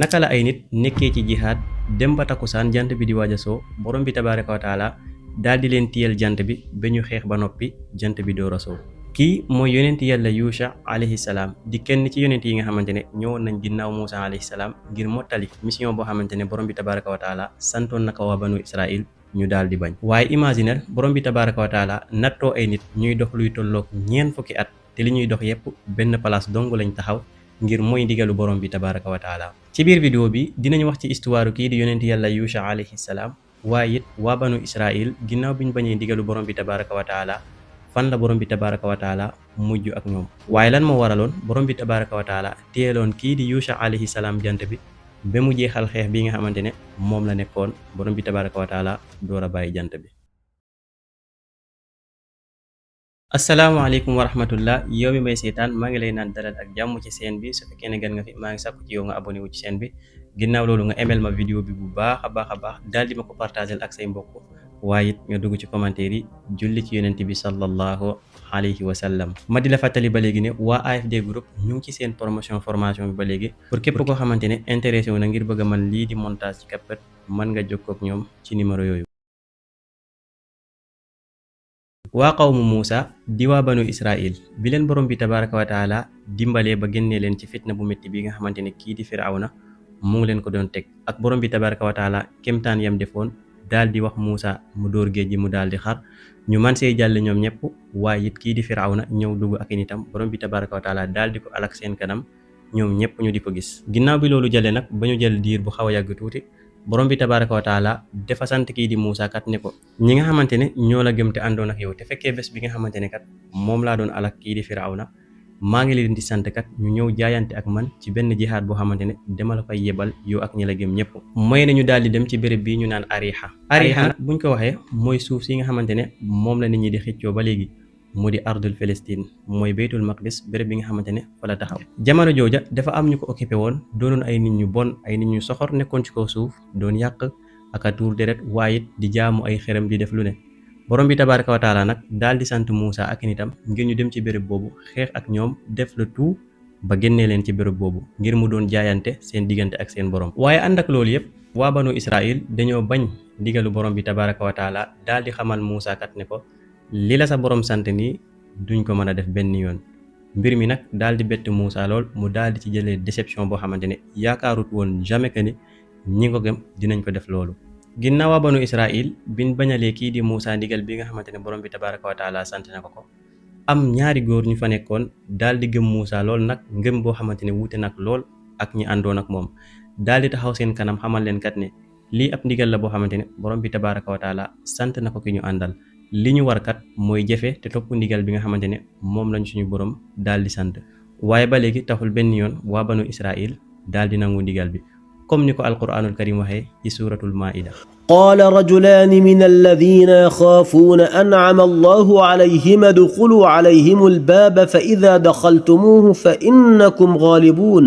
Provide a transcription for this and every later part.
naka la ay nit nekkee ci jihaad dem ba takkusaan jant bi di waaj a soo borom bi tabaaraka wa taala daal di leen tiyal jant bi ba ñu xeex ba noppi jant bi door a soo. kii mooy yonent yàlla Yuusha alayhi salaam di kenn ci yonent yi nga xamante ne ñëwoon nañ ginnaaw Muusa alayhi salaam ngir mottali mission boo xamante ne borom bi tabaaraka wa taala santoon na ko waa banu Israil ñu daal di bañ. waaye imaginer borom bi tabaaraka wa taala nattoo ay nit ñuy dox luy tolloog ñeent fukki at te li ñuy dox yépp benn place dong lañ taxaw ngir mooy ndigalu borom bi tabaaraka wa taala. ci biir vidéo bi dinañ wax ci histoire kii di yonent yàlla Yuusha alayhi salaam waaye it waa banu Israil ginnaaw bi ñu bañee ndigalu borom bi tabaaraka wa taala fan la borom bi tabaaraka wa taala mujj ak ñoom. waaye lan moo waraloon borom bi tabaaraka wa taala téyeloon kii di Yuusha alayhi salaam jant bi ba mu jeexal xeex bi nga xamante ne moom la nekkoon borom bi tabaaraka wa taala door a bàyyi jant bi. asalaamaaleykum wa rahmatullah yow mi may seetaan maa ngi lay naan dalal ak jàmm ci chaîne bi su fekkee ne gan nga fi maa ngi sàkku ci yow nga abonné wu ci chaîne bi ginnaaw loolu nga aimel ma vidéo bi bu baax a baax daal di ma ko partagel ak say mbokk waaye it nga dugg ci commentaire yi julli ci yonent bi sallallahu alayhi wa sallam. ma di la fàttali ba léegi ne waa AFD group ñu ngi ci seen promotion formation bi ba léegi pour képp koo xamante ne intéressé wu na ngir bëgg a mën lii di montage ci CapCut mën nga jokkoo ak ñoom ci numéro yooyu. waa qawmu Muusa di waa banu Israil bi leen borom bi tabaaraka wa taala dimbalee ba génnee leen ci fitna bu métti bi nga xamante ne kii di Firawna mu ngi leen ko doon teg ak borom bi tabaaraka wa taala kemtaan yam defoon daal di wax Muusa mu dóor géej gi mu daal di xar ñu man see jàll ñoom ñëpp waaye it kii di Firawna ñëw dugg ak nitam borom bi tabaaraka wa taala daal di ko alak seen kanam ñoom ñëpp ñu di ko gis. ginnaaw bi loolu jëlee nag ba ñu jël diir bu xaw a yàgg tuuti borom bi tabaaraka wa taala dafa sant kii di Muusa kat ne ko ñi nga xamante ne ñoo la gëm te àndoon ak yow te fekkee bés bi nga xamante ne kat moom laa doon alak kii di Firawna maa ngi leen di sant kat ñu ñëw jaayante ak man ci benn jihaad boo xamante ne dama la fay yebal yow ak ñi la gëm ñëpp. mooy nañu daal di dem ci béréb bii ñu naan Ariha nag buñ ko waxee mooy suuf si nga xamante ne moom la nit ñi di xëccoo ba léegi mu di ardul Palestine mooy baytul maqdis béréb bi nga xamante ne fa la taxaw. jamono jooja dafa am ñu ko occupé woon doonoon ay nit ñu bon ay nit ñu soxor nekkoon ci kaw suuf doon yàq ak a tuur deret waaye it di jaamu ay xërëm di def lu ne. borom bi tabaaraka wa taala nag daal di sant Muusa ak nitam ngir ñu dem ci béréb boobu xeex ak ñoom def le tout ba génnee leen ci béréb boobu ngir mu doon jaayante seen diggante ak seen borom. waaye ànd ak loolu yëpp waa banu Israil dañoo bañ ndigalu borom bi tabaaraka wa taala daal di xamal Muusa kat ne ko li la sa borom sant nii duñ ko mën a def benn yoon. mbir mi nag daal di bett Muusa lool mu daal di ci jëlee déception boo xamante ne yaakaarut woon jamais que ni ñi ko gëm dinañ ko def loolu. ginnaaw waa banu Israil biñ bañalee kii di Muusa ndigal bi nga xamante ne borom bi tabaaraka wa taala sant na ko am ñaari góor ñu fa nekkoon daal di gëm Muusa lool nag ngëm boo xamante ne wuute nag lool ak ñi àndoon ak moom daal di taxaw seen kanam xamal leen kat ne lii ab ndigal la boo xamante ne borom bi tabaaraka wa taala sant na ko ki ñu àndal li ñu war kat mooy jëfe te topp ndigal bi nga xamante ne moom lañ suñu borom daal di sant. waaye ba léegi taxul benn yoon waa banu Israil daal di nangu ndigal bi comme ni ko alquraanul karim waxee ci suuratul maa'ida. qaala rajulaani min alladina yaxaafuuna an'ama allahu alayhim udxuluu alayhim albaaba fa ida daxaltumuuhu fa innakum gaalibuun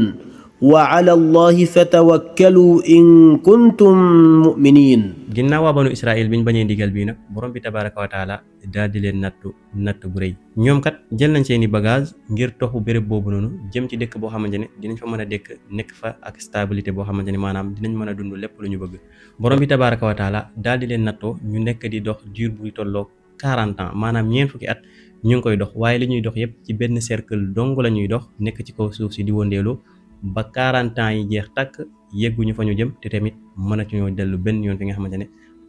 wa ala allahi fatawakkaluu in kuntum muminin. ginnaaw waa banu Israil biñ bañee ndigal bii nag borom bi tabaaraka wa taala daal di leen natt bu rëy. ñoom kat jël nañ seeni bagage ngir toxu béréb boobu noonu jëm ci dëkk boo xamante ne dinañ fa mën a nekk fa ak stabilité boo xamante ne maanaam dinañ mën a dund lépp lu ñu bëgg. borom bi tabaaraka wa taala daal di leen nattoo ñu nekk di dox diir buy tolloog 40 ans maanaam ñeent fukki at ñu ngi koy dox waaye li ñuy dox yépp ci benn cercle dong la ñuy dox nekk ci kaw suuf si di wëndeelu ba 40 ans yi jeex takk yegguñu fa ñu jëm te tamit mënatuñoo dellu benn yoon fi nga xamante ne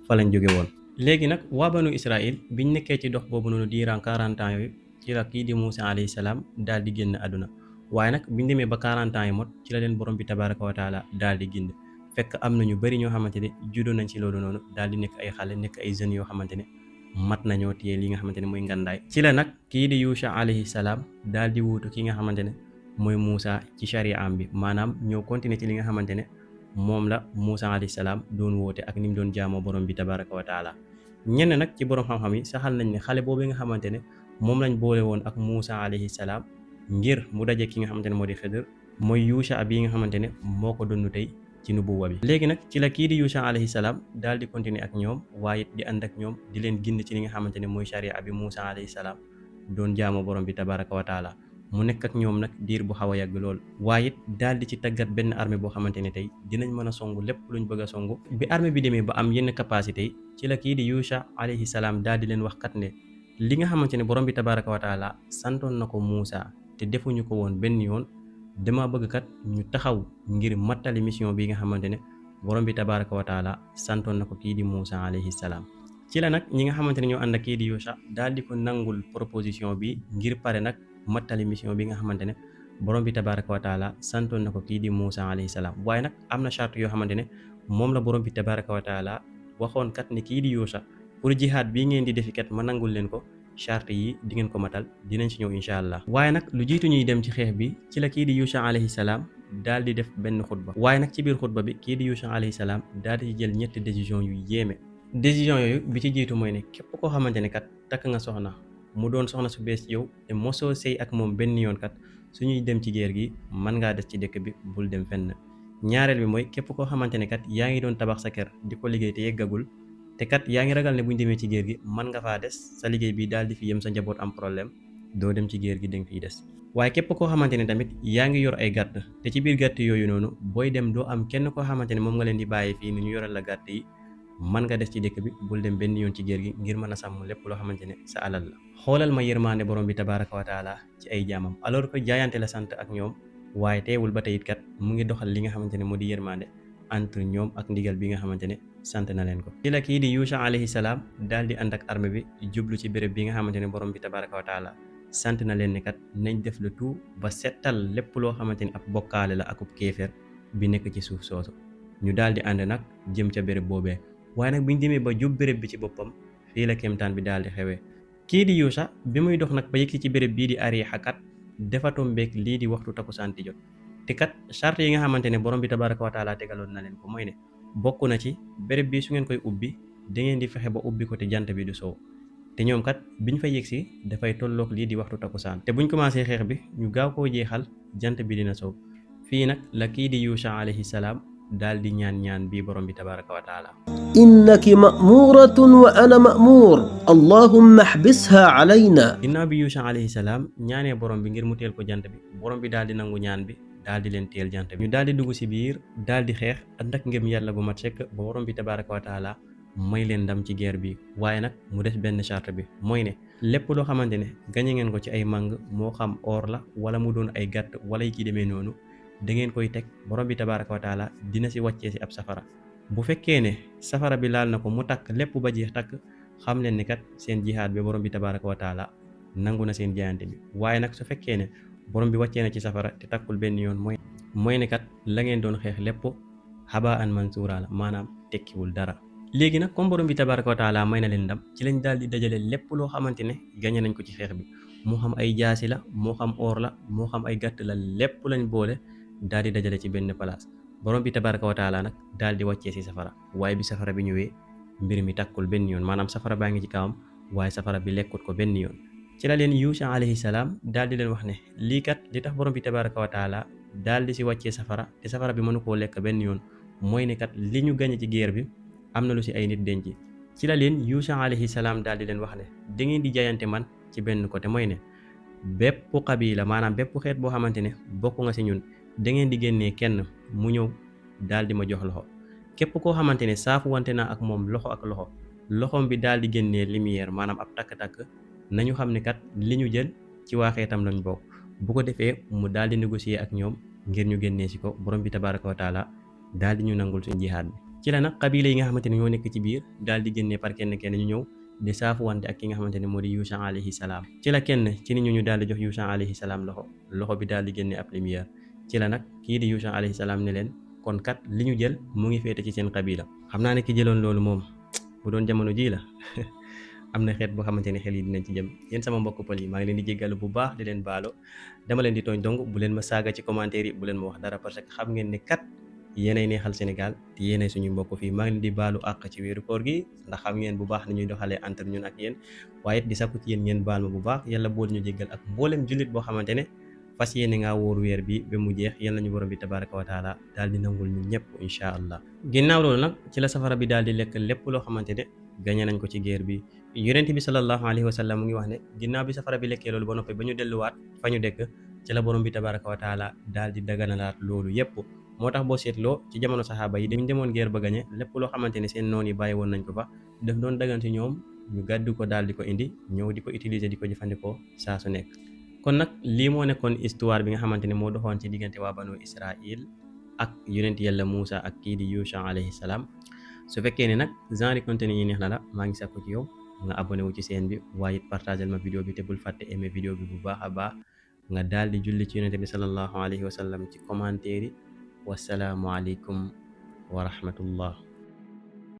fa lañ jóge woon. léegi nag waa banu Israil biñ nekkee ci dox boobu noonu diiraan 40 ans yooyu ci la kii di Muusa alayhi salaam daal di génn àdduna waaye nag biñ demee ba 40 ans yi mot ci la leen borom bi tabaaraka wa taala daal di gind fekk am na ñu bari ñoo xamante ne juddoo nañ ci loolu noonu daal di nekk ay xale nekk ay jeunes yoo xamante ne mat nañoo téye li nga xamante ne mooy ngandaay. ci la nag kii di Yuusha alayhi salaam daal di wuutu ki nga xamante ne mooy Muusa ci sharia am bi maanaam ñoo continuer ci li nga xamante ne moom la Muusa alayhi salaam doon woote ak ni mu doon jaamoo borom bi tabaaraka wa taala. ñenn nag ci borom xam-xam yi saxal nañ ne xale boobu nga xamante ne moom lañ boole woon ak Muusa alayhi salaam ngir mu daje ki nga xamante ne moo di Xidr mooy Yuusha bi nga xamante ne moo ko donnu tey ci nubuwa bi. léegi nag ci la kii di Yuusha alayhi salaam daal di continuer ak ñoom waaye di ànd ak ñoom di leen gind ci li nga xamante ne mooy sharia bi Muusa alayhi salaam doon jaamoo borom bi tabaaraka wa taala mu nekk ak ñoom nag diir bu xaw a yàgg lool waaye it daal di ci tàggat benn armée boo xamante ne tey dinañ mën a songu lépp luñ bëgg a songu. bi armée bi demee ba am yenn capacité yi ci la kii di Yusha alayhi salaam daal di leen wax kat ne li nga xamante ne borom bi tabaraka wa taala santoon na ko Muusa te defuñu ko woon benn yoon dama bëgg kat ñu taxaw ngir mattali mission bi nga xamante ne borom bi tabaraka wa taala santoon na ko kii di Muusa alayhi salaam. ci la nag ñi nga xamante ne ñoo ànd ak kii di Yusha daal di ko nangul proposition bi ngir pare nag mattali mission bi nga xamante ne borom bi tabaraka wa taala santoon na ko kii di Muusa alayhi salaam. waaye nag am na charte yoo xamante ne moom la borom bi tabaraka wa taala waxoon kat ne kii di Yusha pour jihaad bii ngeen di defi kat ma nangul leen ko charte yi di ngeen ko matal dinañ ci ñëw incha allah. waaye nag lu jiitu ñuy dem ci xeex bi ci la kii di Yusha alayhi salaam daal di def benn xutba. waaye nag ci biir xutba bi kii di Yusha alayhi salaam daal di jël ñetti décision yu yéeme. décision yooyu bi ci jiitu mooy ne képp koo xamante ne kat takk nga soxna mu doon soxna su bees ci yow te mosoo sëy ak moom benn yoon kat suñuy dem ci géer gi mën ngaa des ci dëkk bi bul dem fenn. ñaareel bi mooy képp koo xamante ne kat yaa ngi doon tabax sa kër di ko liggéey te yeggagul te kat yaa ngi ragal ne buñ demee ci géer gi mën nga faa des sa liggéey bi daal di fi yem sa njaboot am problème doo dem ci géer gi danga fiy des. waaye képp koo xamante ne tamit yaa ngi yor ay gàtt te ci biir gàtt yooyu noonu booy dem doo am kenn koo xamante ne moom nga leen di bàyyi fii ni ñu yoral la gàtt yi mën nga des ci dëkk bi bul dem benn yoon ci géer gi ngir mën a sàmm lépp loo xamante ne sa alal la. xoolal ma yërmande borom bi tabaraka wa taala ci ay jaamam alors que jaayante la sant ak ñoom waaye teewul ba tey it kat mu ngi doxal li nga xamante ne moo di yërmande entre ñoom ak ndigal bi nga xamante ne sant na leen ko. ci la kii di Yusha alayhi salaam daal di ànd ak armée bi jublu ci béréb bi nga xamante ne borom bi tabaraka wa taala sant na leen ne kat nañ def le tout ba settal lépp loo xamante ni ab bokkaale la akub kéeféer bi nekk ci suuf soosu. ñu daal di ànd nag jëm ca béréb boobee waaye nag biñ demee ba jub béréb bi ci boppam fii la kéemtaan bi daal di xewee. kii di Yusha bi muy dox nag ba yëgsi ci béréb bii di Ariha kat dafa tombeek lii di waxtu takkusaan di jot te kat charte yi nga xamante ne borom bi tabaraka wa taala tegaloon na leen ko mooy ne bokk na ci béréb bi su ngeen koy ubbi da ngeen di fexe ba ubbi ko te jant bi du soow te ñoom kat biñ fa yegsi dafay tolloog lii di waxtu takkusaan te buñ commencé xeex bi ñu gaaw koo jeexal jant bi dina soow. fii nag la kii di Yusha alayhi salaam daal di ñaan bii borom bi tabaraka wa taala innaki ma'muratun wa ana ma'mur allahumma ihbisha alayna. ginnaaw bi Yusha alayhi salaam ñaanee borom bi ngir mu teel ko jant bi borom bi daal di nangu ñaan bi daal di leen teel jant bi ñu daal di dugg si biir daal di xeex ànd ak ngëm yàlla gu mat sekk ba borom bi tabaraka wa taala may leen ndam ci guerre bi. waaye nag mu des benn charte bi mooy ne lépp loo xamante ne gañe ngeen ko ci ay màng moo xam or la wala mu doon ay gàtt wala yi ki demee noonu da ngeen koy teg borom bi tabaraka wa taala dina si wàccee si ab safara. bu fekkee ne safara bi laal na ko mu takk lépp ba jeex takk xam leen ne kat seen jihaad bi borom bi tabaraka wa taala nangu na seen jaayante bi. waaye nag su fekkee ne borom bi wàccee na ci safara te takkul benn yoon mooy ne kat la ngeen doon xeex lépp habaan mansuura la maanaam tekkiwul dara. léegi nag comme borom bi tabaraka wa taala may na leen ndam ci lañ daal di dajale lépp loo xamante ne gañe nañ ko ci xeex bi moo xam ay jaasi la moo xam or la moo xam ay gàtt la lépp lañ boole daal di dajale ci benn place. borom bi tabaraka wa taala nag daal di wàccee si safara waaye bi safara bi ñëwee mbir mi takkul benn yoon maanaam safara baa ngi ci kawam waaye safara bi lekkut ko benn yoon. ci la leen Yusha alayhi salaam daal di leen wax ne lii kat li tax borom bi tabaraka wa taala daal di si wàccee safara te safara bi mënu koo lekk benn yoon mooy ne kat li ñu gañe ci guerre bi am na lu si ay nit denc. ci la leen Yusha alayhi salaam daal di leen wax ne da ngeen di jaayante man ci benn côté mooy ne bépp xabila maanaam bépp xeet boo xamante ne bokk nga si ñun da ngeen di génnee kenn mu ñëw daal di ma jox loxo. képp koo xamante ne saafu wante naa ak moom loxo ak loxo loxoom bi daal di génnee lumière maanaam ab takk-takk nañu xam ne kat li ñu jël ci waa xeetam lañ bokk. bu ko defee mu daal di négocier ak ñoom ngir ñu génnee si ko borom bi tabaraka wa taala daal di ñu nangul suñu jihaad bi. ci la nag xabila yi nga xamante ne ñoo nekk ci biir daal di génnee par kenn kenn ñu ñëw di saafu wante ak ki nga xamante ne moo di Yusha alayhi salaam. ci la kenn ci nit ñu daal di jox Yusha alayhi salaam loxo bi daal di génnee ab lumière. ci la nag kii di Yusha alayhi salaam ne leen kon kat li ñu jël mu ngi féete ci seen xabila. xam naa ne ki jëloon loolu moom bu doon jamono ji la am na xeet boo xamante ne xel yi dinañ ci jëm. yéen sama mbokk pël yi maa ngi leen di jéggalu bu baax di leen baalo dama leen di tooñ donc bu leen ma saaga ci commentaire yi bu leen ma wax dara parce que xam ngeen ne kat yéenay neexal Sénégal te yéenay suñu mbokk fii. maa ngi leen di baalu àq ci weeru koor gi ndax xam ngeen bu baax ni ñuy doxalee entre ñun ak yéen waaye di sakku ci yéen ngeen baal ma bu baax yàlla bool ñu jéggal ak mboolem jullit boo xamante ne fas yéene ngaa wóoru weer bi ba mu jeex yal nañu borom bi tabaraka wa taala daal di nangul ñun ñëpp incha allah. ginnaaw loolu nag ci la safara bi daal di lekk lépp loo xamante ne gañe nañ ko ci guerre bi. yonent bi sallallahu alayhi wa sallam mu ngi wax ne ginnaaw bi safara bi lekkee loolu ba noppi ba ñu delluwaat fa ñu dëkk ci la borom bi tabaraka wa taala daal di daganalaat loolu yépp. moo tax boo seetloo ci jamono saxaaba yi dañ demoon guerre ba gañe lépp loo xamante ne seen noon yi bàyyi woon nañ ko fa daf doon dagan ci ñoom ñu gàddu ko daal di ko indi ñëw di ko utiliser di ko jëfandikoo saa su nekk. kon nag lii moo nekkoon histoire bi nga xamante ne moo doxoon ci diggante waa banu Israil ak yonent yàlla Muusa ak kii di Yusha alayhi salaam. su fekkee ne nag genre contenu yi neex na la maa ngi sàkku ci yow nga abonné wu ci chaîne bi waaye it partagel ma vidéo bi te bul fàtte aimer vidéo bi bu baax a baax nga daal di julli ci yonent bi sallallahu alayhi wa sallam ci commentaire yi. wassalaamu aleykum wa rahmatullah.